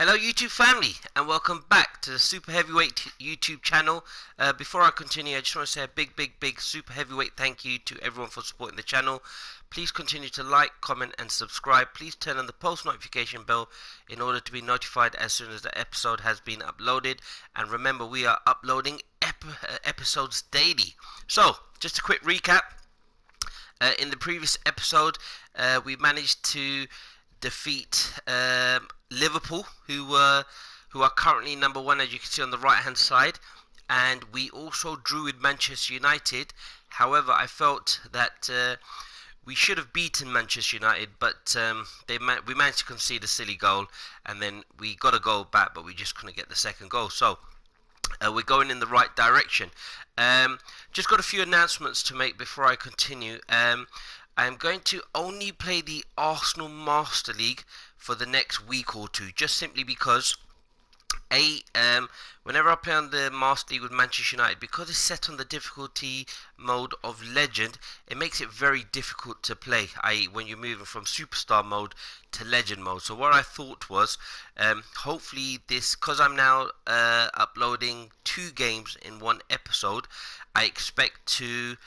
Hello YouTube family, and welcome back to the Super Heavyweight YouTube channel. Before I continue, I just want to say a big Super Heavyweight thank you to everyone for supporting the channel. Please continue to like, comment and subscribe. Please turn on the post notification bell in order to be notified as soon as the episode has been uploaded. And remember, we are uploading episodes daily. So, just a quick recap. In the previous episode, we managed to defeat Liverpool, who are currently number one, as you can see on the right hand side, and we also drew with Manchester United. However, I felt that we should have beaten Manchester United, but we managed to concede a silly goal, and then we got a goal back, but we just couldn't get the second goal. So we're going in the right direction. Just got a few announcements to make before I continue. I am going to only play the Arsenal Master League for the next week or two, just simply because whenever I play on the Master League with Manchester United, because it's set on the difficulty mode of Legend, it makes it very difficult to play, i.e. when you're moving from Superstar mode to Legend mode. So what I thought was, hopefully this, because I'm now uploading 2 games in one episode, I expect to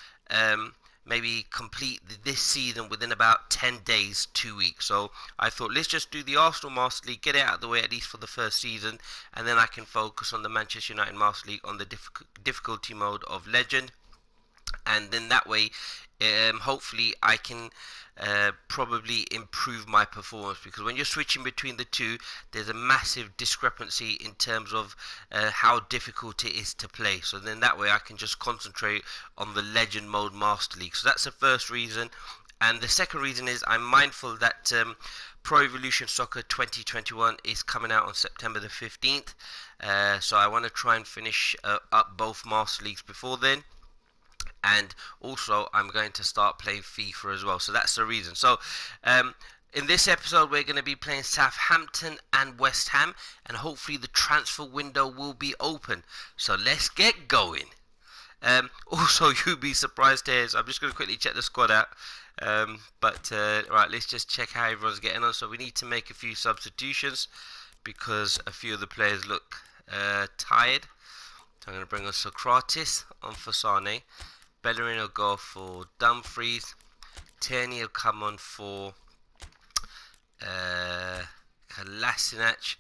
maybe complete this season within about 10 days, 2 weeks. So I thought, let's just do the Arsenal Master League, get it out of the way at least for the first season, and then I can focus on the Manchester United Master League on the difficulty mode of Legend. And then that way, hopefully I can probably improve my performance, because when you're switching between the two, there's a massive discrepancy in terms of how difficult it is to play. So then that way I can just concentrate on the Legend mode Master League. So that's the first reason. And the second reason is I'm mindful that Pro Evolution Soccer 2021 is coming out on September the 15th. So I want to try and finish up both Master Leagues before then. And also I'm going to start playing FIFA as well. So that's the reason. So in this episode we're going to be playing Southampton and West Ham, and hopefully the transfer window will be open. So let's get going. Also, you'll be surprised here, so I'm just going to quickly check the squad out. Right, let's just check how everyone's getting on. So we need to make a few substitutions because a few of the players look tired. So I'm going to bring on Socrates on for Sane. Bellerin will go for Dumfries. Tierney will come on for Kolasinac.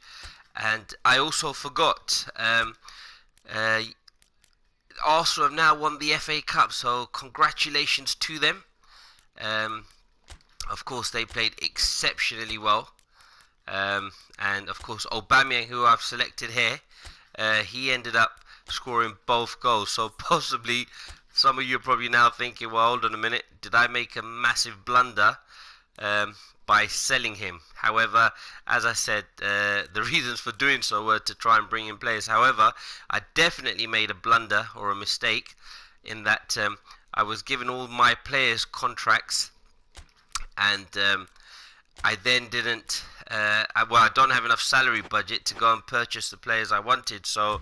And I also forgot, Arsenal have now won the FA Cup, so congratulations to them. Of course, they played exceptionally well. And of course, Aubameyang, who I've selected here, he ended up scoring both goals. So possibly some of you are probably now thinking, well, hold on a minute, did I make a massive blunder by selling him? However, as I said, the reasons for doing so were to try and bring in players. However, I definitely made a blunder or a mistake in that I was given all my players contracts, and I then didn't I don't have enough salary budget to go and purchase the players I wanted. So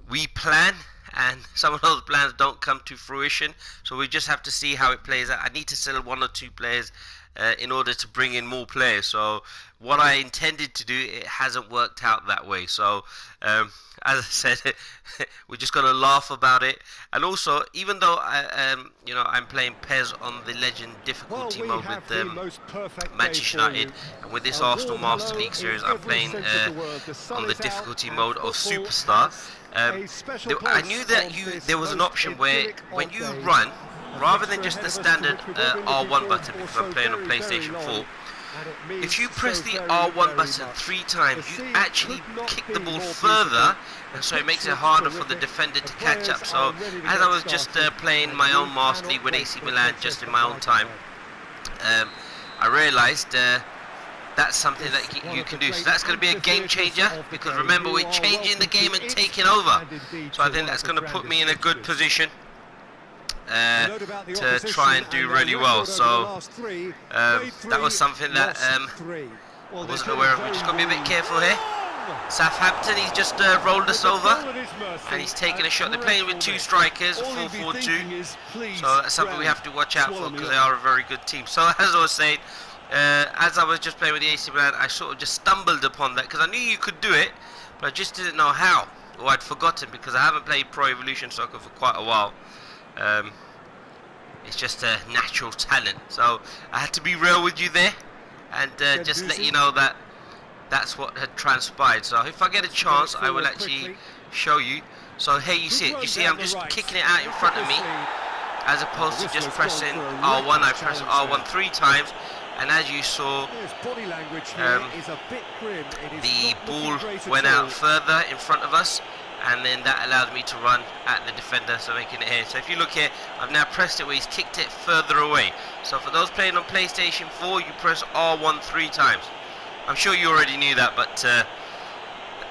we plan, and some of those plans don't come to fruition, so we just have to see how it plays out. I need to sell 1 or 2 players in order to bring in more players. So what I intended to do, it hasn't worked out that way. So as I said, we're just gonna laugh about it. And also, even though I'm playing PES on the Legend difficulty mode with Manchester United, and with this Arsenal Master League series I'm playing on the difficulty mode of Superstar, I knew that there was an option where when you run, rather than just the standard R1 button, because I'm playing on PlayStation 4, if you press the R1 button 3 times, you actually kick the ball further, and so it makes it harder for the defender to catch up. So as I was just playing my own Master League with AC Milan just in my own time, I realised that's something that you can do. So that's going to be a game changer, because remember, we're changing the game and taking over. So I think that's going to put me in a good position to try and do really well. So that was something that I wasn't aware of. We're just going to be a bit careful here. Southampton, he's just rolled us over, and he's taking a shot. They're playing with 2 strikers, 4-4-2, so that's something we have to watch out for, because they are a very good team. So as I was saying, as I was just playing with the AC Milan, I sort of just stumbled upon that because I knew you could do it, but I just didn't know how, or I'd forgotten because I haven't played Pro Evolution Soccer for quite a while. It's just a natural talent, so I had to be real with you there and just let you know that that's what had transpired. So if I get a chance, I will actually show you. So here you see it. You see I'm just kicking it out in front of me, as opposed to just pressing R1. I pressed R1 3 times, and as you saw, the ball went out further in front of us, and then that allowed me to run at the defender, so making it here. So if you look here, I've now pressed it where he's kicked it further away. So for those playing on PlayStation 4, you press R1 3 times. I'm sure you already knew that, but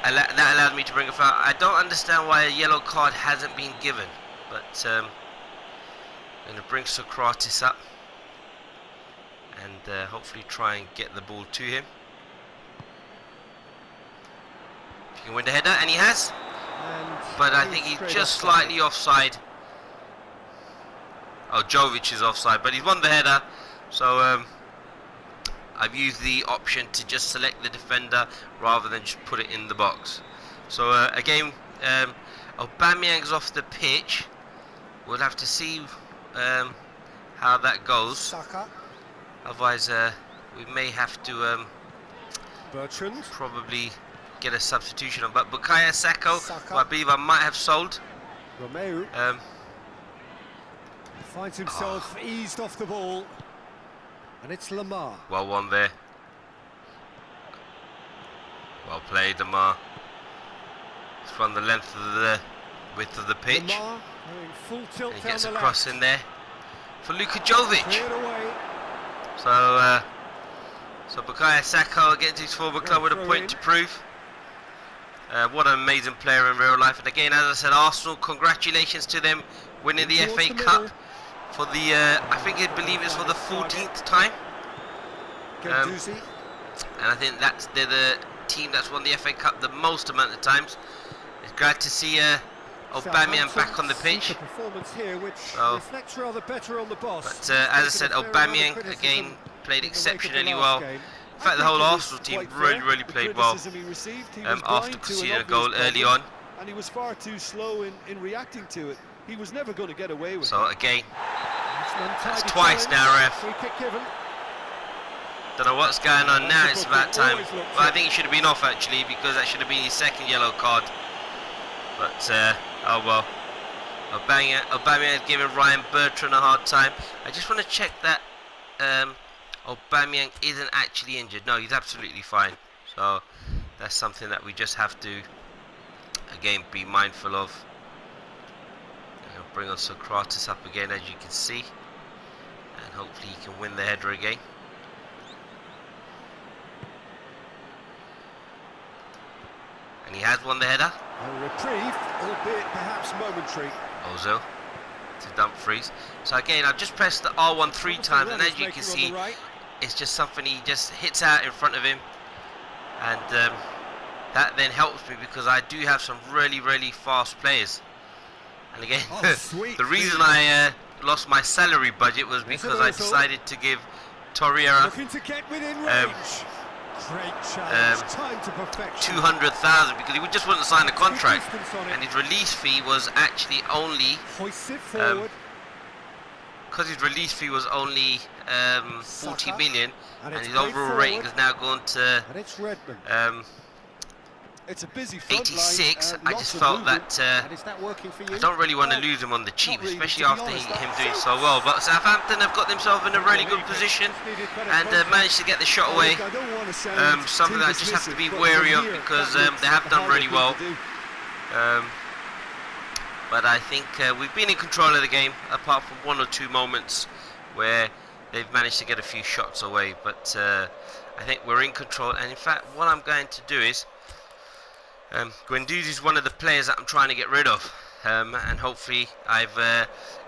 that allowed me to bring a foul. I don't understand why a yellow card hasn't been given, but I'm going to bring Socrates up and hopefully try and get the ball to him. He can win the header, and he has. But I think he's just slightly offside. Oh, Jovic is offside, but he's won the header. So I've used the option to just select the defender rather than just put it in the box. So again, Aubameyang's off the pitch. We'll have to see how that goes. Otherwise, we may have to probably get a substitution on. But Bukayo Saka, who I believe I might have sold. Finds himself eased off the ball, and it's Lamar. Well won there. Well played, Lamar. It's from the length of the width of the pitch. Lamar, full tilt, and he gets a cross in there for Luka Jovic. So Bukayo Saka against his former club with a point to prove. What an amazing player in real life. And again, as I said, Arsenal, congratulations to them winning the FA Cup for the, I believe it's for the 14th time. And I think they're the team that's won the FA Cup the most amount of times. It's glad to see Aubameyang back on the pitch. But as I said, Aubameyang again played exceptionally well. In fact, the whole Arsenal team really played well after conceding a goal early on. And he was far too slow in reacting to it. He was never going to get away with it. So again, that's twice now, ref. Don't know what's going on now. It's about time. Well, I think he should have been off actually, because that should have been his second yellow card. But oh well. Aubameyang is giving Ryan Bertrand a hard time. I just want to check that Aubameyang isn't actually injured. No, he's absolutely fine. So that's something that we just have to again be mindful of. Bring on Socrates up again, as you can see, and hopefully he can win the header again. And he has won the header. A reprieve, albeit perhaps momentary. Ozil to Dumfries. So again, I've just pressed the R1 3 times, and as you can see, it's just something he just hits out in front of him, and that then helps me because I do have some really fast players. And again, the reason I lost my salary budget was because I decided to give Torreira 200,000 because he just wouldn't sign the contract, and his release fee was actually only 40 million, and his overall rating has now gone to It's a busy 86. I just felt that I don't really want to lose him on the cheap, especially after him doing so well. But Southampton have got themselves in a really good position and managed to get the shot away. Something that I just have to be wary of because they have done really well. But I think we've been in control of the game, apart from one or two moments where they've managed to get a few shots away. But I think we're in control. And in fact, what I'm going to do is Guendouzi is one of the players that I'm trying to get rid of, and hopefully I've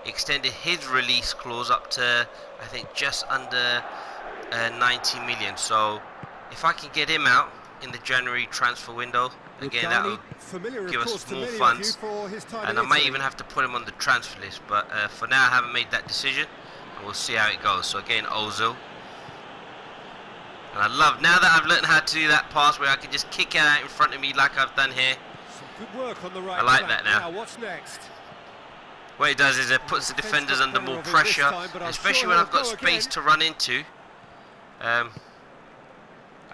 extended his release clause up to I think just under 90 million. So if I can get him out in the January transfer window, again that will give us more funds, and I might even have to put him on the transfer list. But for now I haven't made that decision, and we'll see how it goes. So again, Ozil And I love, now that I've learned how to do that pass where I can just kick it out in front of me like I've done here. Some good work on the right. I like that now. What's next? What it does is it puts the defenders under more pressure, especially when I've got space to run into. I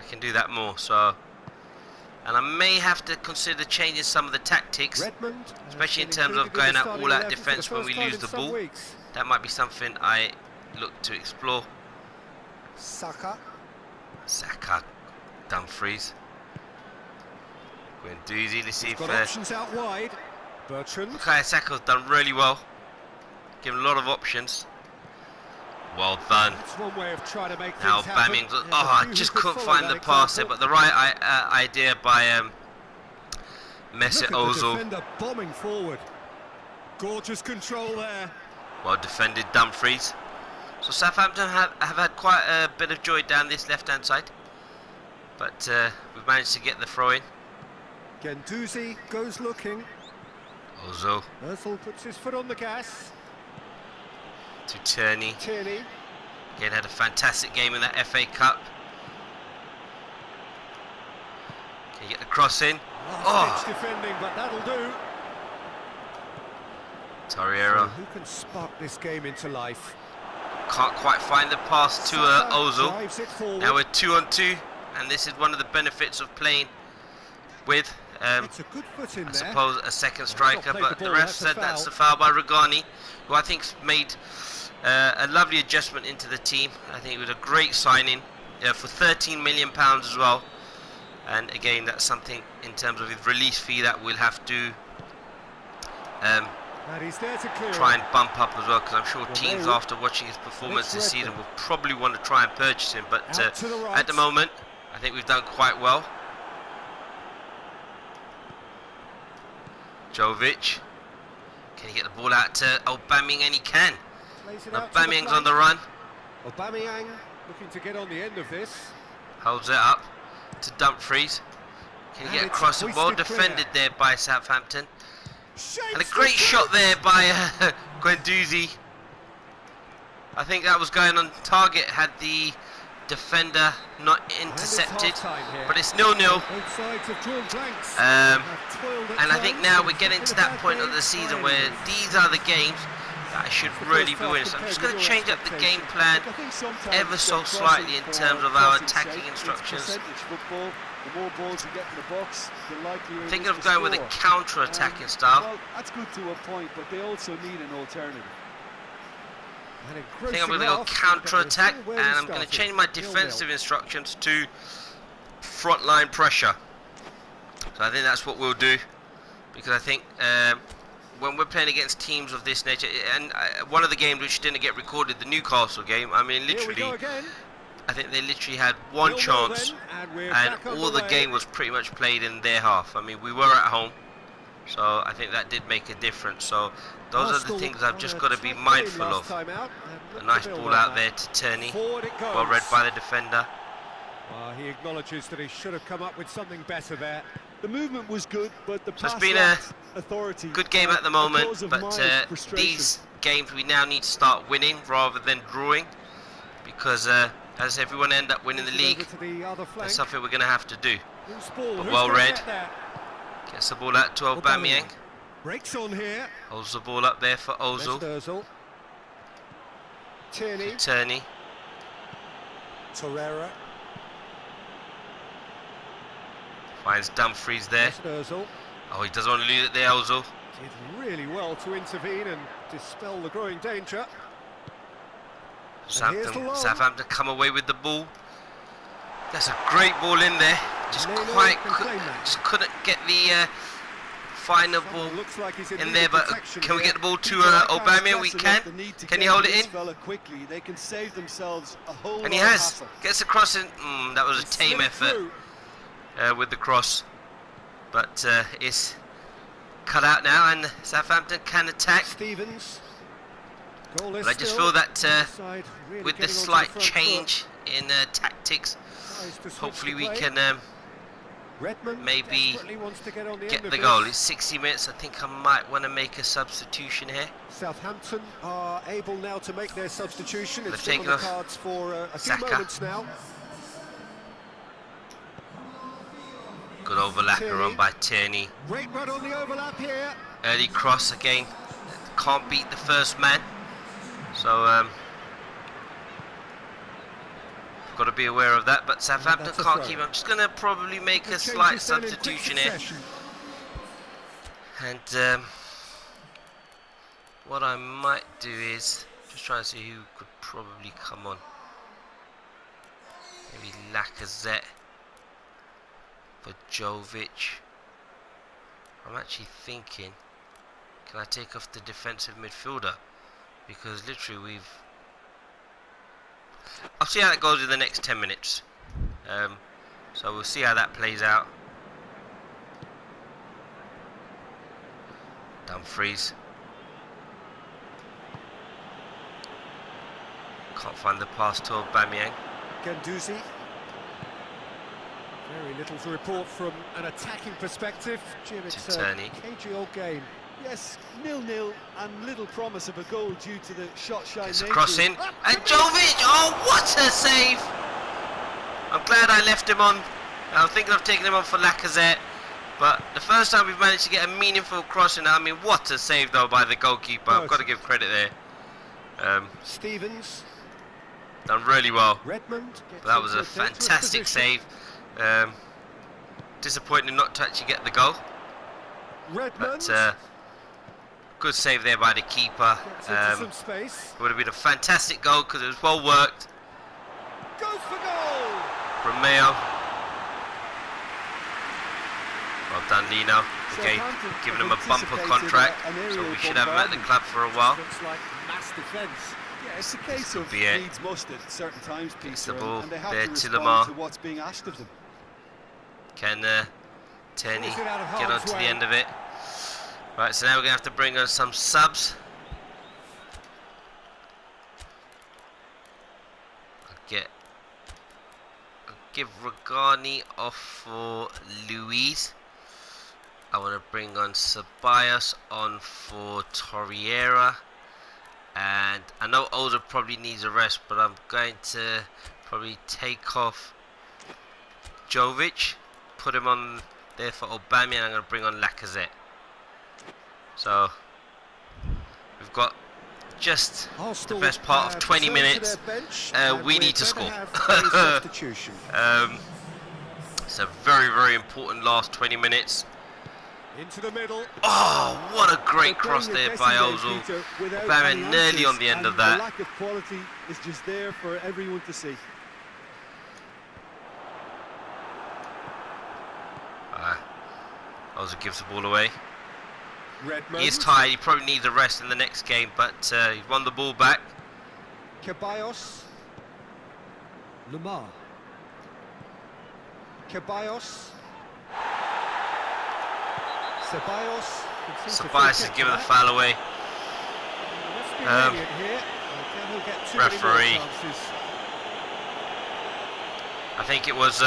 can do that more, so... And I may have to consider changing some of the tactics, especially in terms of going out all-out defence when we lose the ball. That might be something I look to explore. Saka, Dumfries. Guendouzi, let's see if... options out wide. Bertrand. Okay, Saka's done really well. Given a lot of options. Well done. That's one way of trying to make now Aubameyang. Oh, I just couldn't find the pass there, but the right idea by Mesut Ozil. Defender bombing forward. Gorgeous control there. Well defended, Dumfries. So Southampton have had quite a bit of joy down this left-hand side, but we've managed to get the throw in. Guendouzi goes looking. Ozil. Ozil puts his foot on the gas. To Tierney. Again, had a fantastic game in that FA Cup. Can you get the cross in? Oh, defending, but that'll do. Torreira. So who can spark this game into life? Can't quite find the pass to Ozil. Now we're 2-on-2, and this is one of the benefits of playing with it's a good foot in I suppose a second striker, but the ref said that's the foul by Regani, who I think's made a lovely adjustment into the team. I think it was a great signing for £13 million as well. And again, that's something in terms of his release fee that we'll have to try and bump up as well, because I'm sure teams after watching his performance this season will probably want to try and purchase him. But at the moment, I think we've done quite well. Jovic, can he get the ball out to Aubameyang? And he can. Aubameyang's on the run. Aubameyang looking to get on the end of this. Holds it up to Dumfries. Can he get across? Well defended there by Southampton. And a great shot there by Guendouzi. I think that was going on target had the defender not intercepted, but it's 0-0. And I think now we're getting to that point of the season where these are the games that I should really be winning. So I'm just going to change up the game plan ever so slightly in terms of our attacking instructions. Thinking of going with a counter-attacking style. Well, that's good to a point, but they also need an alternative. I think I'm going to go counter-attack, and I'm going to change my defensive instructions to front-line pressure. So I think that's what we'll do, because I think when we're playing against teams of this nature, and one of the games which didn't get recorded, the Newcastle game, I mean literally, I think they literally had one chance, and all the game was pretty much played in their half. I mean, we were at home, so I think that did make a difference. So those are the things I've just got to be mindful of. A nice ball out there to Tierney, well read by the defender. He acknowledges that he should have come up with something better there. The movement was good, but the pass lacked authority. Good game at the moment, but these games we now need to start winning rather than drawing, because as everyone end up winning the league, that's something we're going to have to do. But well read. Gets the ball out to Aubameyang. Breaks on here. Holds the ball up there for Ozil. Tierney. Torreira. Finds Dumfries there. Oh, he doesn't want to lose it there, Ozil. Did really well to intervene and dispel the growing danger. Southampton come away with the ball. That's a great ball in there. Just couldn't get the final ball in there, but can we get the ball to Aubameyang? We can. Can he hold it in? And he has. Gets across in. That was a tame effort with the cross, but it's cut out now, and Southampton can attack. But I just feel that with this slight change in tactics, hopefully we can maybe get the goal. It's 60 minutes. I think I might want to make a substitution here. Southampton are able now to make their substitution. They've it's taken on the cards for a few moments now. Good overlap run by Tierney. Great run on the overlap here. Early cross again. Can't beat the first man. So got to be aware of that. But Southampton can't keep. I'm just going to probably make a slight substitution here. And what I might do is just try and see who could probably come on. Maybe Lacazette for Jovic. I'm actually thinking, can I take off the defensive midfielder? Because literally I'll see how that goes in the next 10 minutes. So we'll see how that plays out. Dumfries. Can't find the pass to Aubameyang. Ganduzi. Very little to report from an attacking perspective. Jim, it's a cagey old game. Yes, 0-0 and little promise of a goal due to the shot-shy It's a nature. cross in, and Jovic! Oh, what a save! I'm glad I left him on. I was thinking of taking him on for Lacazette, but the first time we've managed to get a meaningful cross in, I mean, what a save though by the goalkeeper. I've got to give credit there. Stevens. Done really well. Redmond. But that was a fantastic save. Disappointing not to actually get the goal. Redmond. But good save there by the keeper. Some space. It would have been a fantastic goal because it was well worked. Goes for goal. Romeo. Well done, Lino. Again, giving him a bumper contract, so we should have him at the club for a while. Looks like mass defence. Yeah, it's a case of it. needs must at certain times, Peter, the ball and they have there to to respond Lamar. to what's being asked of them. Can Tierney get on to the end of it? Right, so now we're going to have to bring on some subs. I'll give Regani off for Luis. I want to bring on Ceballos on for Torreira. And I know Oza probably needs a rest, but I'm going to probably take off Jovic, put him on there for Aubameyang, and I'm going to bring on Lacazette. So we've got just the best part of 20 minutes. We need to score. It's a very, very important last 20 minutes. Into the middle. Oh, what a great cross there by Ozil. Aubameyang nearly on the end of that. The lack of quality is just there for everyone to see. Ozil gives the ball away. Redmond. He is tired, he probably needs a rest in the next game, but he won the ball back. Ceballos. Lamar. Ceballos. Ceballos is giving the foul away. Referee. I think it was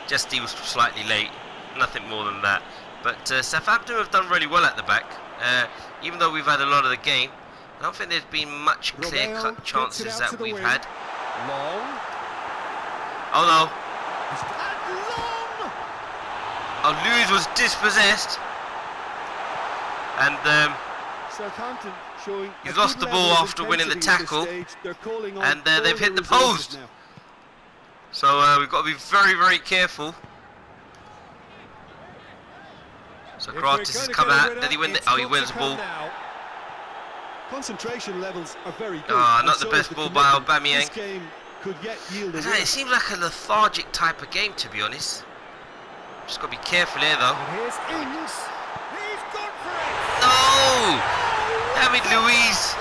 just he was slightly late, nothing more than that. But Southampton have done really well at the back. Even though we've had a lot of the game, I don't think there's been much clear-cut chances that we've had. Long. Oh no. Oh, Luis was dispossessed. And Southampton showing he's lost the ball after winning the tackle. And they've hit the post. So we've got to be very, very careful. So Kratis has come out. Did he win the... Oh, he wins the ball. Concentration levels are very good. Oh, not the best ball by Aubameyang. It seems like a lethargic type of game, to be honest. Just got to be careful here, though. Here's Ings. He's gone for it. No! David Luiz.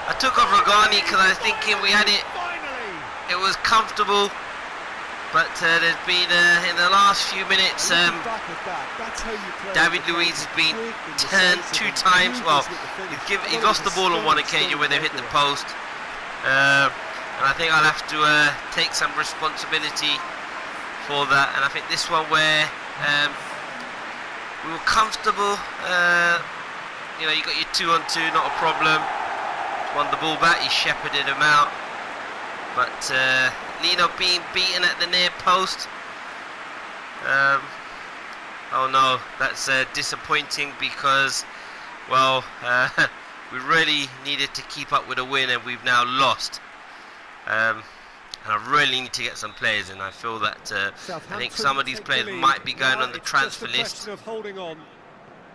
I took off Regani because I was thinking we had it. It was comfortable. But there's been, in the last few minutes, David Luiz has been turned 2 times. Well, he lost the ball on one occasion where they hit the post. And I think I'll have to take some responsibility for that. And I think this one where we were comfortable, you know, you got your 2-on-2, not a problem. Won the ball back, he shepherded him out. But Lino being beaten at the near post. Um, oh no, that's disappointing because, well, we really needed to keep up with a win and we've now lost. And I really need to get some players in. I feel that I think some of these players might be going on the transfer list. Of holding on.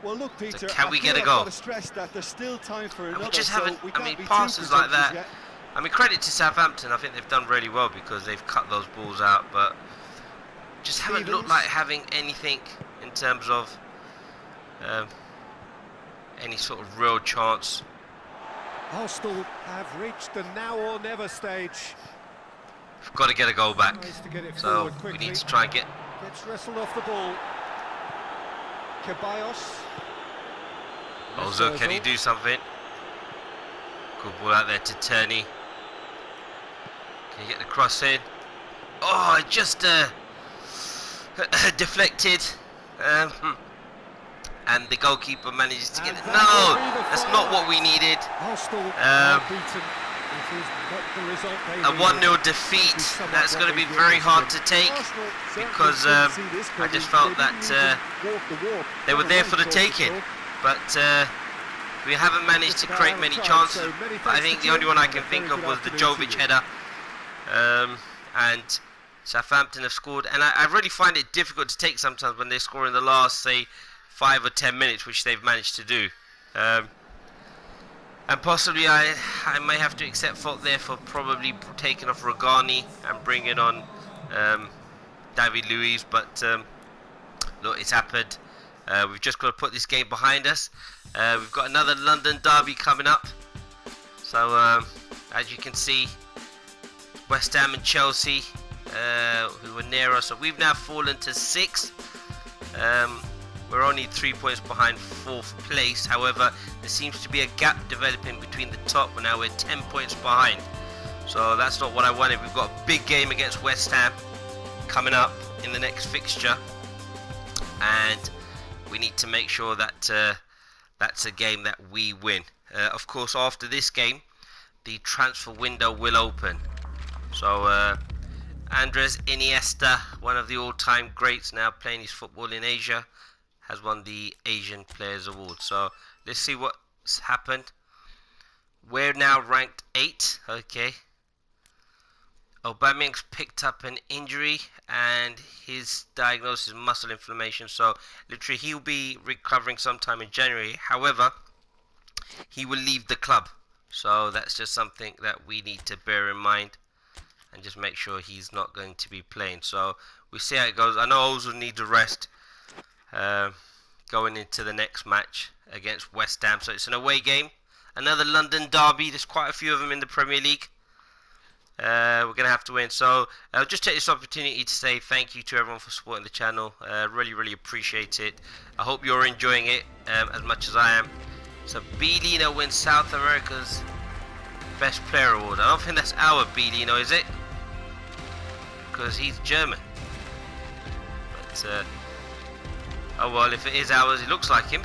Well, look, Peter, So can we get a I've goal? got to stress that there's still time for another. We just so haven't. we I mean, can't be too passes like that. presumptuous yet. I mean, credit to Southampton. I think they've done really well because they've cut those balls out, but just haven't looked like having anything in terms of any sort of real chance. Arsenal have reached the now or never stage. We've got to get a goal back, Tries to get it so forward we quickly. need to try and get. Gets wrestled off the ball. Ceballos. Ozil, can he do something? Good ball out there to Turney. Can he get the cross in? Oh, it just deflected. And the goalkeeper manages to get it. No, that's not what we needed. Arsenal are beaten. It is not the result they A needed. 1-0 defeat. That's going to be very hard to take because I just felt that they were there for the taking. But we haven't managed to create many chances. But I think the only one I can think of was the Jovic header. And Southampton have scored. And I really find it difficult to take sometimes when they score in the last, say, 5 or 10 minutes, which they've managed to do. And possibly I may have to accept fault there for probably taking off Rogani and bringing on David Luiz. But look, it's happened. We've just got to put this game behind us. We've got another London derby coming up. So as you can see, West Ham and Chelsea, who were near us. So we've now fallen to 6th. We're only 3 points behind 4th place. However, there seems to be a gap developing between the top. And now we're 10 points behind. So that's not what I wanted. We've got a big game against West Ham coming up in the next fixture. And we need to make sure that that's a game that we win. Of course, after this game, the transfer window will open. So Andres Iniesta, one of the all-time greats, now playing his football in Asia, has won the Asian Players Award. So let's see what's happened. We're now ranked 8. Okay. Aubameyang's picked up an injury and his diagnosis is muscle inflammation. So literally he'll be recovering sometime in January. However, he will leave the club. So that's just something that we need to bear in mind and just make sure he's not going to be playing. So we'll see how it goes. I know Ozil needs a rest going into the next match against West Ham. So it's an away game. Another London derby. There's quite a few of them in the Premier League. We're going to have to win. So I'll just take this opportunity to say thank you to everyone for supporting the channel. Really appreciate it. I hope you're enjoying it as much as I am. So B-Lino wins South America's Best Player Award. I don't think that's our B-Lino, is it? Because he's German. But oh well, if it is ours, it looks like him.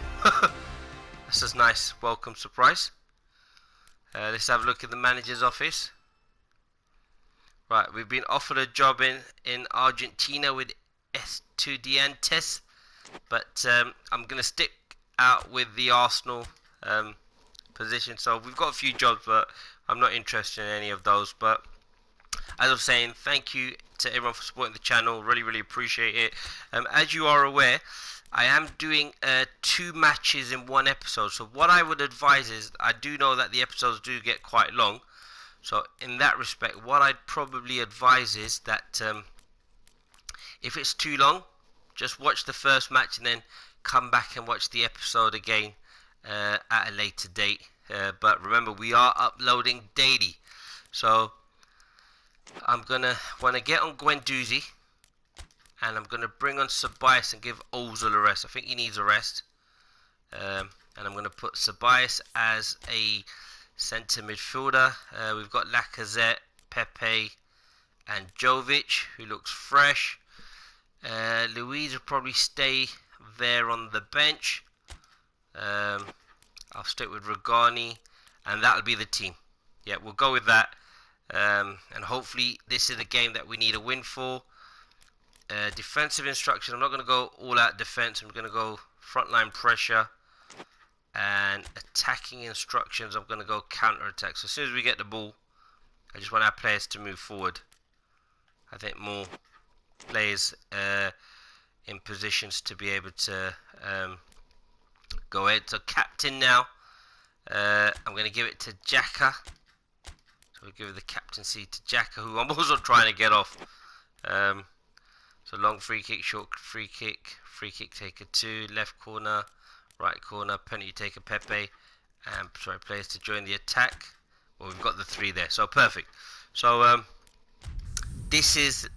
That's a nice welcome surprise. Let's have a look at the manager's office. Right, we've been offered a job in Argentina with Estudiantes, but I'm going to stick out with the Arsenal position. So we've got a few jobs, but I'm not interested in any of those. But as I was saying, thank you to everyone for supporting the channel. Really appreciate it. As you are aware, I am doing 2 matches in one episode. So what I would advise is, I do know that the episodes do get quite long. So in that respect, what I'd probably advise is that if it's too long, just watch the first match and then come back and watch the episode again at a later date. But remember, we are uploading daily. So I'm want to get on Guendouzi, and I'm going to bring on Ceballos and give Ozil a rest. I think he needs a rest. And I'm going to put Ceballos as a centre midfielder. We've got Lacazette, Pepe and Jovic, who looks fresh. Luiz will probably stay there on the bench. I'll stick with Rogani, and that'll be the team. Yeah, we'll go with that. And hopefully this is a game that we need a win for. defensive instructions. I'm not going to go all out defense. I'm going to go frontline pressure. And attacking instructions, I'm going to go counter attack. So as soon as we get the ball, I just want our players to move forward. I think more players in positions to be able to go ahead. So captain now, I'm going to give it to Xhaka. So we'll give the captaincy to Xhaka, who I'm also trying to get off. So long free kick, short free kick taker 2, left corner, right corner, penalty taker Pepe, and sorry, players to join the attack. Well, we've got the 3 there, so perfect. So this is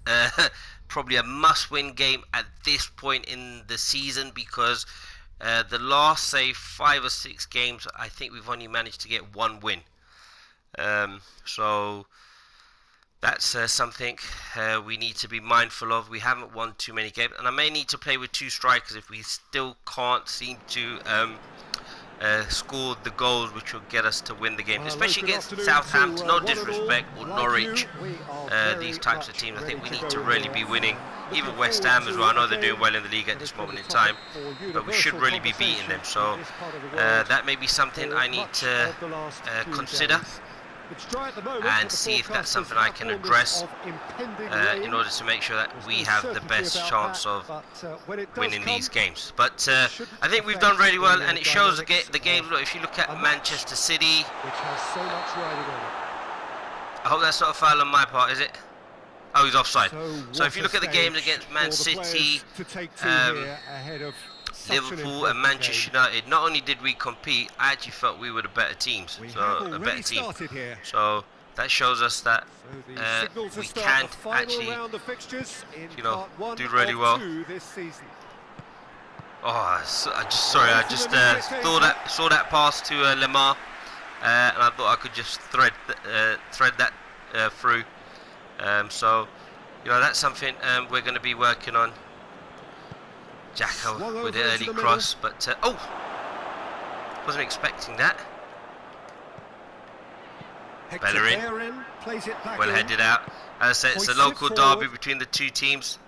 probably a must-win game at this point in the season, because the last, say, 5 or 6 games, I think we've only managed to get 1 win. So that's something we need to be mindful of. We haven't won too many games, and I may need to play with 2 strikers if we still can't seem to score the goals which will get us to win the game, especially against Southampton. No disrespect, or Norwich, these types of teams. I think we need to really be winning. Even West Ham as well. I know they're doing well in the league at this moment in time, but we should really be beating them. So that may be something I need to consider and see if that's something I can address in order to make sure that we have the best chance of winning these games. But I think we've done really well, and it shows the game. Look, if you look at Manchester City, I hope that's not a foul on my part, is it? Oh, he's offside. So if you look at the games against Man City, Liverpool and Manchester United, not only did we compete, I actually felt we were the better teams. So a better team. So that shows us that we can actually, you know, do really well. Oh, I just saw that pass to Lemar, and I thought I could just thread that through. So, you know, that's something we're going to be working on. Xhaka with the early cross, but oh, wasn't expecting that. Bellerin, well headed out. As I said, it's a local derby between the 2 teams,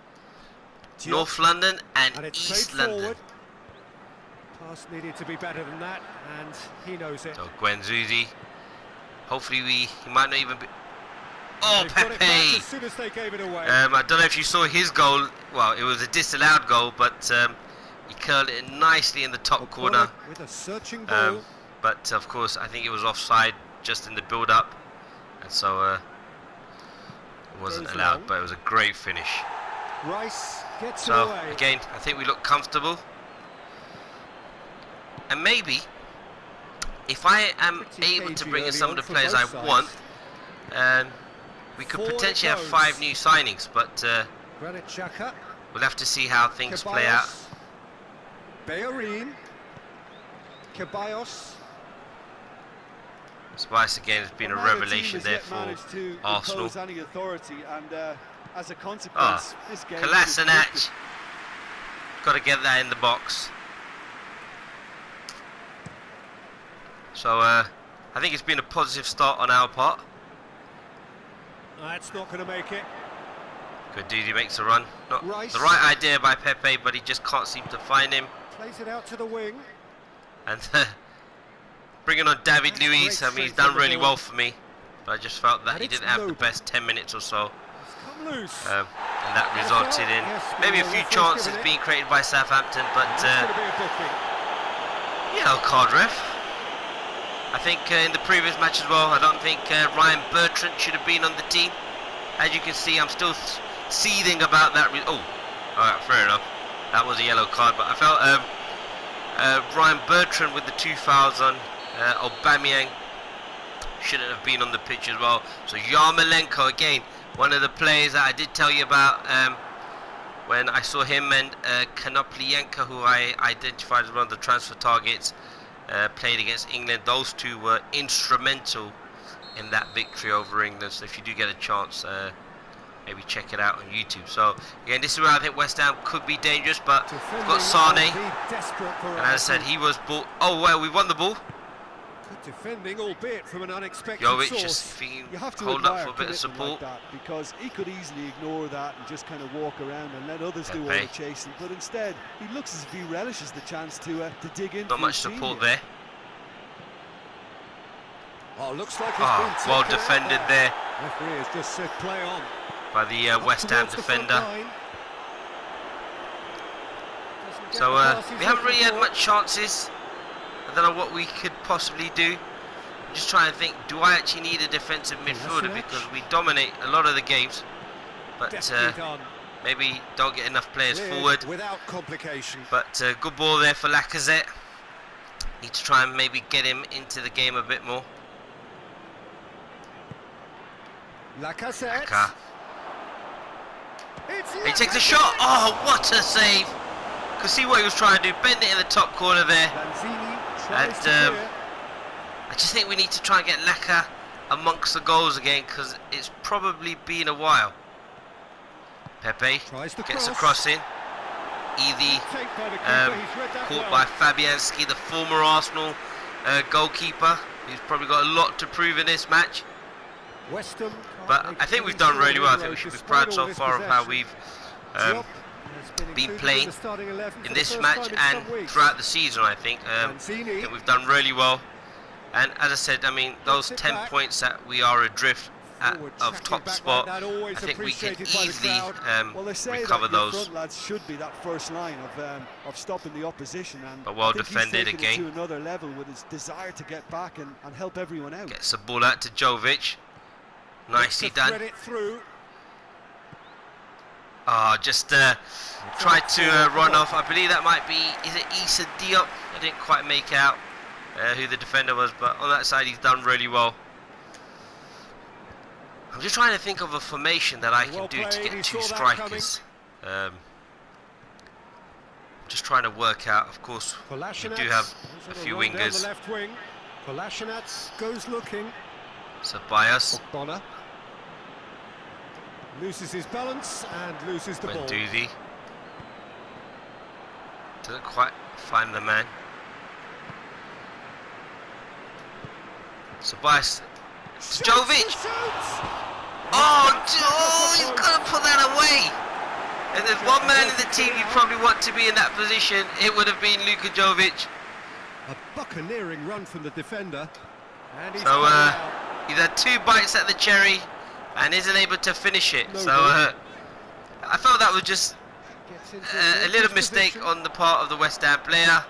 North London and East London. Pass needed to be better than that, and he knows it. So Guendouzi, hopefully he might not even be. Oh, Pepe! I don't know if you saw his goal. Well, it was a disallowed goal, but he curled it nicely in the top corner. With a searching ball. But of course, I think it was offside just in the build-up, and so it wasn't allowed. But it was a great finish. Rice gets so away. Again, I think we look comfortable, and maybe if I am able to bring in some of the players I want, we could potentially have 5 new signings, but we'll have to see how things play out. Bellerin, Ceballos. Spice again has been a revelation there for Arsenal. As a consequence, this game Kolasinac, got to get that in the box. So I think it's been a positive start on our part. That's not going to make it. Guendouzi makes a run. Not the right idea by Pepe, but he just can't seem to find him. Plays it out to the wing. And bringing on David Luiz, I mean, he's done really well for me, but I just felt that he didn't have the best 10 minutes or so. And that resulted in maybe a few chances being created by Southampton, but yellow card, ref. I think in the previous match as well, I don't think Ryan Bertrand should have been on the team. As you can see, I'm still seething about that. Oh, alright, fair enough. That was a yellow card, but I felt Ryan Bertrand with the 2 fouls on Aubameyang shouldn't have been on the pitch as well. So Yarmolenko, again, one of the players that I did tell you about when I saw him and Konoplyanka, who I identified as one of the transfer targets, played against England. Those 2 were instrumental in that victory over England. So if you do get a chance, maybe check it out on YouTube. So again, this is where I think West Ham could be dangerous, but we've got Sane, and as I said, he was ball. Oh well, we won the ball. Good defending, albeit from an unexpected Jovic source. just being You have to hold up admire for a bit of commitment support. like that, because he could easily ignore that and just kind of walk around and let others do all Pepe. the chasing. But instead, he looks as if he relishes the chance to dig in. Not much support there. Oh, looks like he's been Well taken out defended there Referee has just said play on. by the Up West Ham towards the front defender. line. Doesn't get So the pass he's we haven't looking really had for. much chances. I don't know what we could possibly do. I'm just trying to think, do I actually need a defensive midfielder, because we dominate a lot of the games, but Deftly done. maybe don't get enough players Cleared forward. without complication. But good ball there for Lacazette. Need to try and maybe get him into the game a bit more. Lacazette. Laka. It's He takes a Lacazette. shot. Oh, what a save! Could see what he was trying to do. Bend it in the top corner there. Lanzini And tries to clear. I just think we need to try and get Laka amongst the goals again, because it's probably been a while. Pepe Tries the gets a cross. cross in. Easy. Take by the keeper, he's read that Caught well. by Fabianski, the former Arsenal goalkeeper. He's probably got a lot to prove in this match. West Ham can't But make I think any we've done really well. I inroads think we should be despite proud so all this far of how possession. we've Diop has been included in playing the starting 11 in for the this first match time in and some weeks. throughout the season. I think Lanzini. we've done really well. And as I said, I mean, those Gets it 10 back. points that we are adrift Forward of tracking top back spot, like that, always I think we can appreciated by the easily crowd. Well, they say recover that your those. front lads should be that first line of stopping the opposition, and But well I think defended he's taken again. it to another level with his desire to get back and help everyone out. Gets the ball out to Jovic. Nicely To done. thread it through. Just tried to run off. I believe that might be, is it Issa Diop? I didn't quite make out who the defender was, but on that side he's done really well. I'm just trying to think of a formation that I can Well do to played, get he two saw that strikers. Just trying to work out. Of course, we Kolasinac do have goes a on few run down the wingers. left wing. Kolasinac goes looking. Sabias, Bonner loses his balance and loses the ball. Benduzi. Doesn't quite find the man. Sabias. Shoots, Jovic! he shoots! Oh, you've got to put that away. And there's one man in the team you probably want to be in that position, it would have been Luka Jovic. A buccaneering run from the defender. And he's So, fouled out. he's had 2 bites at the cherry and isn't able to finish it. No So, goal. I felt that was just Gets into a good little mistake position. on the part of the West Ham player.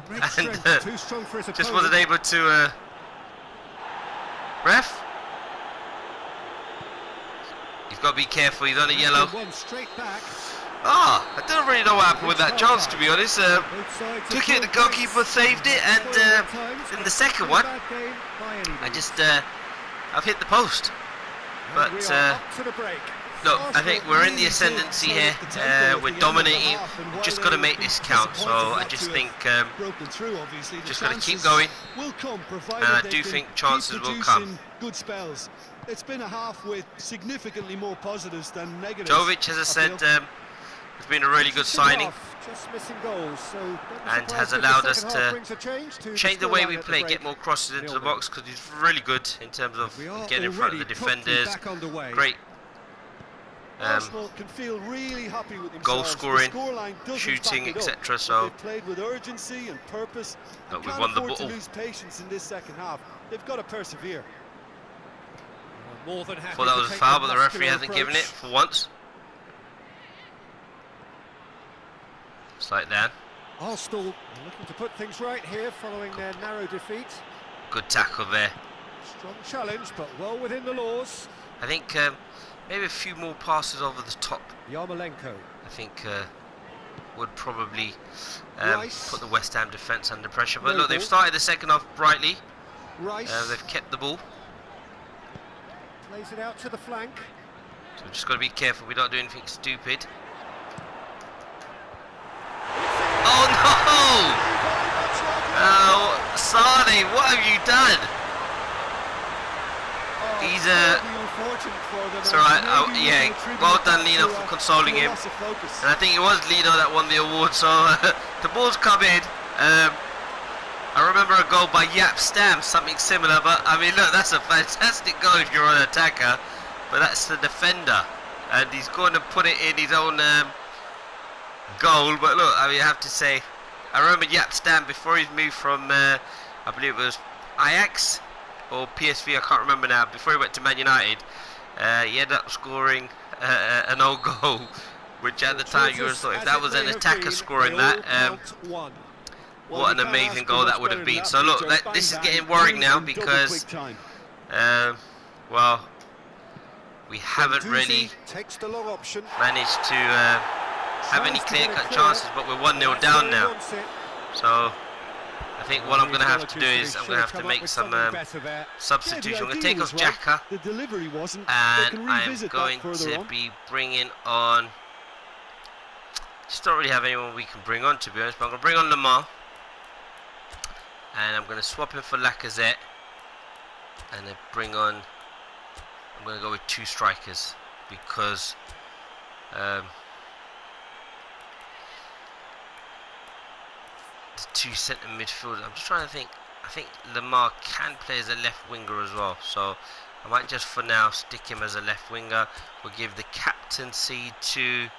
Great And strength, too strong for his just opponent. wasn't able to... Ref? You've got to be careful, he's on a yellow. One straight back. I don't really know what happened with that chance, to be honest. Both sides Took have it, the scored goalkeeper points. saved it, and Spoiled at times, in but the second not one, a bad game by any I means. just, I've hit the post. And But, we are up to the break. Look, I think Arsenal we're in the really ascendancy did here. take the tempo at the We're end of the dominating. half, and We've while just they got to will make be this count. So disappointed I not just to think have broken through, obviously. The just gotta keep chances going. will come, provided And I they do can think keep chances will come. producing good spells. It's been a half with significantly more positives than negatives. Jovic, as I said, feel. has been a really good signing. Just missing goals, so don't be And has surprised if the allowed us second half to brings a change Change the way scoreline we at the play, break. get more crosses into the 0-0. box, because he's really good in terms of We are getting in front of the already promptly defenders. back underway. Great Arsenal can feel really happy with goal themselves. scoring, The scoreline doesn't shooting, back it up, etc. but So they've played with urgency and purpose, But and we can't won the afford to ball. lose patience in this second half. They've got to persevere. More than happy thought that to was a take foul, the but the referee muscular hasn't given it approach. for once. Slight down. Arsenal looking to put things right here following their narrow defeat. Good tackle there. Strong challenge, but well within the laws. I think maybe a few more passes over the top. Yarmolenko. I think would probably Rice. put the West Ham defence under pressure. But No look, they've ball. started the second half brightly. Rice They've kept the ball. plays it out to the flank. So we've just got to be careful we don't do anything stupid. Oh no! Oh, Sane, what have you done? He's it's alright. Oh, yeah, well done, Lino, for consoling him. And I think it was Lino that won the award. So the ball's come in. I remember a goal by Yap Stam, something similar, but I mean, look, that's a fantastic goal if you're an attacker, but that's the defender, and he's going to put it in his own goal. But look, I mean, I have to say, I remember Yap Stam before he's moved from, I believe it was Ajax or PSV, I can't remember now, before he went to Man United, he ended up scoring an own goal, which at the time you would have thought if that was an attacker scoring that, what an amazing goal that would have been. So look, this is getting worrying now because, well, we haven't really managed to have any clear-cut chances, but we're 1-0 down now. So I think what I'm going to have to do is I'm going to have to make some substitutions. I'm going to take off Xhaka, and I'm going to be bringing on, just don't really have anyone we can bring on, to be honest, but I'm going to bring on Lamar, and I'm going to swap him for Lacazette, and then bring on, I'm going to go with 2 strikers, because the 2 centre midfielders, I'm just trying to think, I think Lamar can play as a left winger as well, so I might just for now stick him as a left winger. We'll give the captaincy to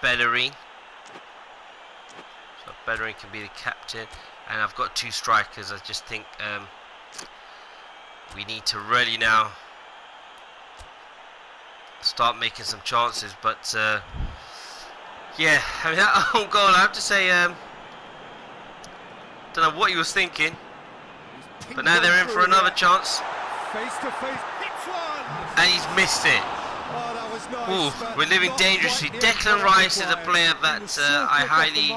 Bellerin. So Bellerin can be the captain, and I've got 2 strikers. I just think we need to really now start making some chances, but yeah, I mean, that own goal, I have to say, don't know what he was thinking, but now they're in for another chance, and he's missed it. Ooh, we're living dangerously. Declan Rice is a player that I highly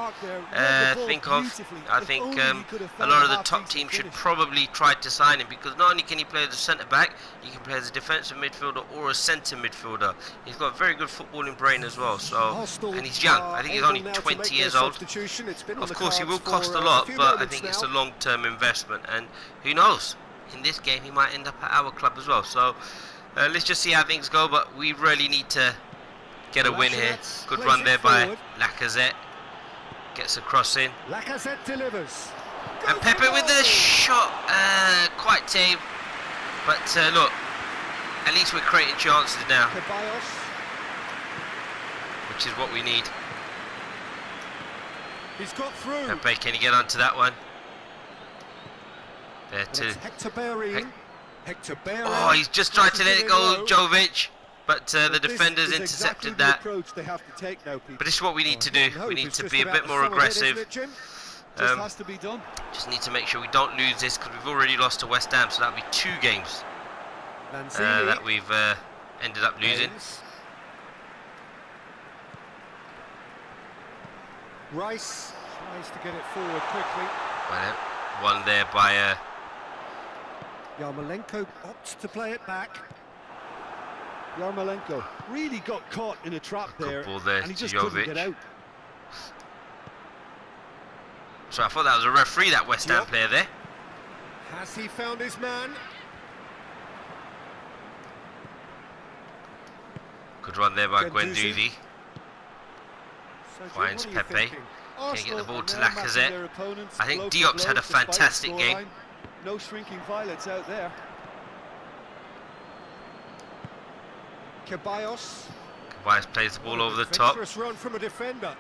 think of. I think a lot of the top teams should probably try to sign him, because not only can he play as a centre-back, he can play as a defensive midfielder or a centre midfielder. He's got a very good footballing brain as well, so, and he's young. I think he's only 20 years old. Of course, he will cost a lot, but I think it's a long-term investment, and who knows, in this game he might end up at our club as well. So let's just see how things go, but we really need to get a win here. Good run there by Lacazette. Gets a cross in. Lacazette delivers. And Pepe with the shot, quite tame. But look, at least we're creating chances now, which is what we need. He's got through. Pepe, can you get onto that one? There too. Oh, he's just tried to let it go, Jovic, but the defenders intercepted that. But this is what we need to do. We need to be a bit more aggressive. Just need to make sure we don't lose this, because we've already lost to West Ham, so that'll be 2 games that we've ended up losing. Rice tries to get it forward quickly. Well, one there by Yarmolenko opts to play it back. Yarmolenko really got caught in a trap there, ball there, and he just Jovic. couldn't get out. So I thought that was a referee, that West Ham player there. Has he found his man? Good run there by Guendouzi. Finds Pepe. Can he get the ball to Lacazette? I think Diop's had a fantastic game. No shrinking violets out there. Ceballos plays the ball over the top. Run from a defender.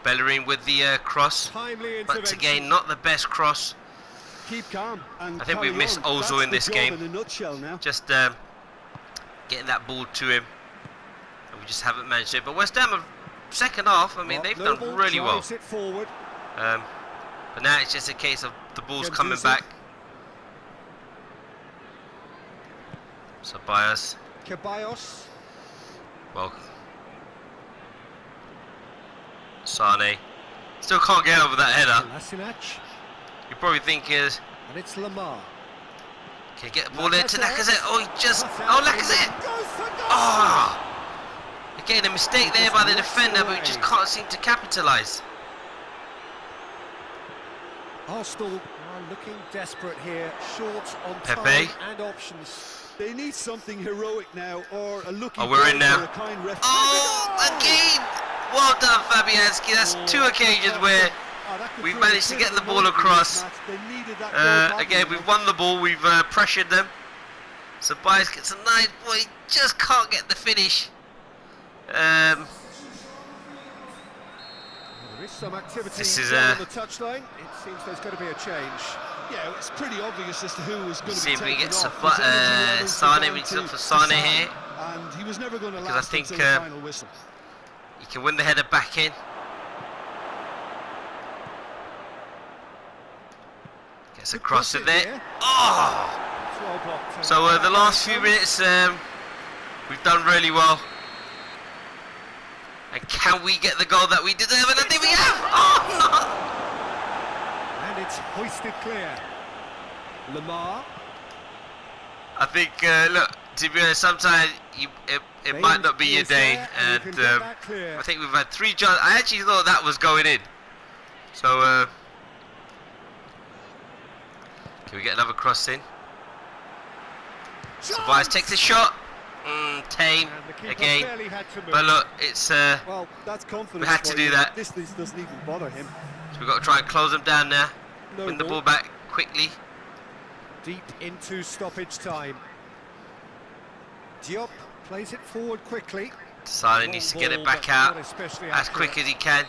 Bellerin with the cross, but again, not the best cross. Keep calm. I think we've missed Ozil in this game. Just getting that ball to him, and we just haven't managed it. But West Ham, second half, I mean, they've done really well. But now it's just a case of the ball's coming back. Ceballos. Well, Sane still can't get over that header. You probably think is. And it's Lamar. Can you get the ball there to Lacazette? Oh, he just. Oh, Lacazette! Oh! Again, a mistake there by the defender, but we just can't seem to capitalise. Arsenal are looking desperate here, short on Pepe. time and options. They need something heroic now, or a lucky. Oh, we're in now. Oh, again! Well done, Fabianski. That's 2 occasions where we've managed to get the ball across. Again, we've won the ball. We've pressured them. Ceballos gets a nice ball. He just can't get the finish. There is some activity on the touchline. It seems there's going to be a change. Yeah, it's pretty obvious as to who was going to be taken off. Sane. We took for Sane here. And he was never going to because last I think until the final whistle. he can win the header back in. Gets across it there. Oh! So the last few minutes we've done really well. And can we get the goal that we deserve? And I think we have! Oh! And it's hoisted clear. Lamar. I think, look, to be honest, sometimes it might not be your day. And I think we've had 3 chances. I actually thought that was going in. So, can we get another cross in? Ceballos takes a shot. Tame again. But look, it's well, that's confidence. we had to do that. This doesn't even bother him. So we've got to try and close them down now. No Win the ball back quickly. Deep into stoppage time. Diop plays it forward quickly. Sane needs to get it back out as quick as he can.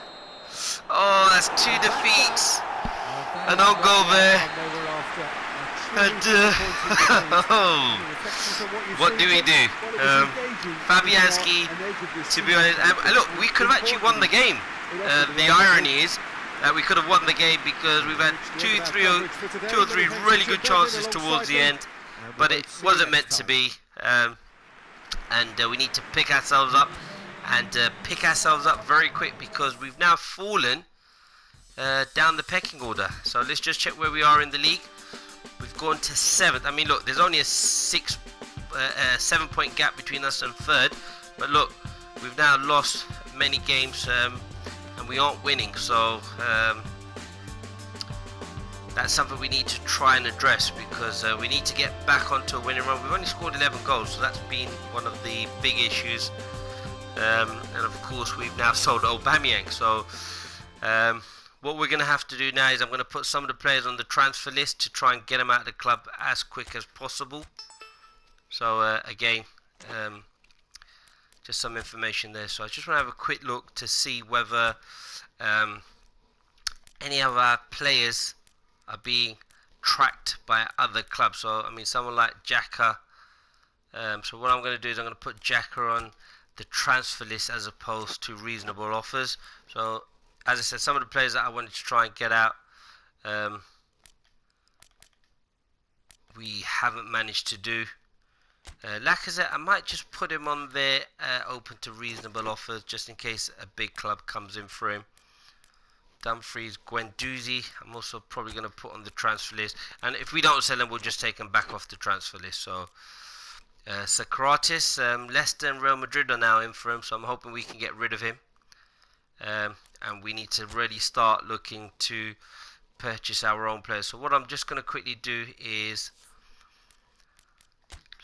Oh, that's 2 defeats. An own goal there. And what do we do? Fabianski, to be honest, look, we could have actually won the game. The irony is that we could have won the game because we've had 2 or 3 really good chances towards the end, but it wasn't meant to be. And we need to pick ourselves up and pick ourselves up very quick because we've now fallen down the pecking order. So let's just check where we are in the league. We've gone to 7th. I mean, look, there's only a 7-point gap between us and 3rd. But look, we've now lost many games and we aren't winning. So that's something we need to try and address because we need to get back onto a winning run. We've only scored 11 goals, so that's been one of the big issues. And of course, we've now sold Aubameyang. So what we're going to have to do now is I'm going to put some of the players on the transfer list to try and get them out of the club as quick as possible. So again, just some information there. So I just want to have a quick look to see whether any of our players are being tracked by other clubs. So I mean, someone like Xhaka. So what I'm going to do is I'm going to put Xhaka on the transfer list as opposed to reasonable offers. So as I said, some of the players that I wanted to try and get out, we haven't managed to do. Lacazette, I might just put him on there, open to reasonable offers, just in case a big club comes in for him. Dumfries, Guendouzi, I'm also probably going to put on the transfer list. And if we don't sell him, we'll just take him back off the transfer list. So, Socrates, Leicester and Real Madrid are now in for him, so I'm hoping we can get rid of him. And we need to really start looking to purchase our own players. So what I'm just going to quickly do is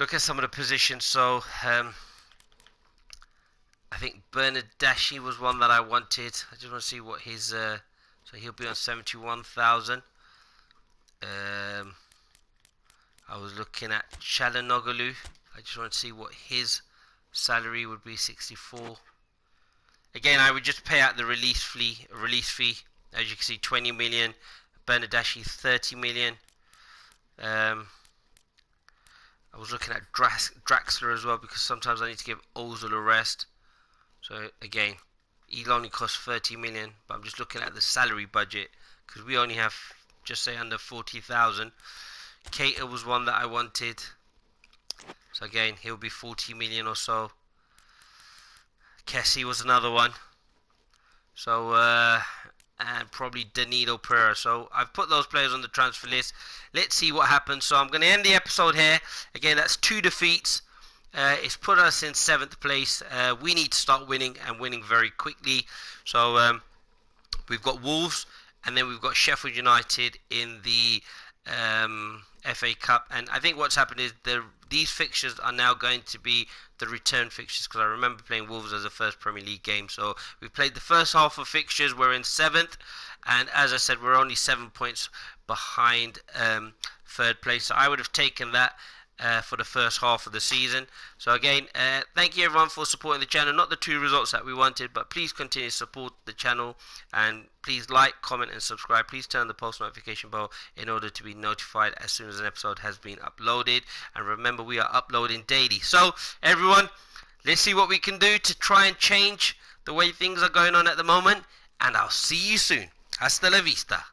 look at some of the positions. So I think Bernardeschi was one that I wanted. I just want to see what his so he'll be on 71,000. I was looking at Çalhanoğlu. I just want to see what his salary would be. 64. Again, I would just pay out the release fee. As you can see, 20 million. Bernardeschi, 30 million. I was looking at Draxler as well because sometimes I need to give Ozil a rest. So again, he'll only cost 30 million. But I'm just looking at the salary budget because we only have just say under 40,000. Keita was one that I wanted. So again, he'll be 40 million or so. Kessie was another one. So, and probably Danilo Pereira. So, I've put those players on the transfer list. Let's see what happens. So, I'm going to end the episode here. Again, that's 2 defeats. It's put us in 7th place. We need to start winning and winning very quickly. So, we've got Wolves and then we've got Sheffield United in the FA Cup. And I think what's happened is these fixtures are now going to be the return fixtures, because I remember playing Wolves as a first Premier League game. So we played the first half of fixtures. We're in 7th, and as I said, we're only 7 points behind 3rd place. So I would have taken that for the first half of the season. So again, thank you everyone for supporting the channel. Not the 2 results that we wanted, but please continue to support the channel, and please like, comment and subscribe. Please turn the post notification bell in order to be notified as soon as an episode has been uploaded. And remember, we are uploading daily. So everyone, let's see what we can do to try and change the way things are going on at the moment, and I'll see you soon. Hasta la vista.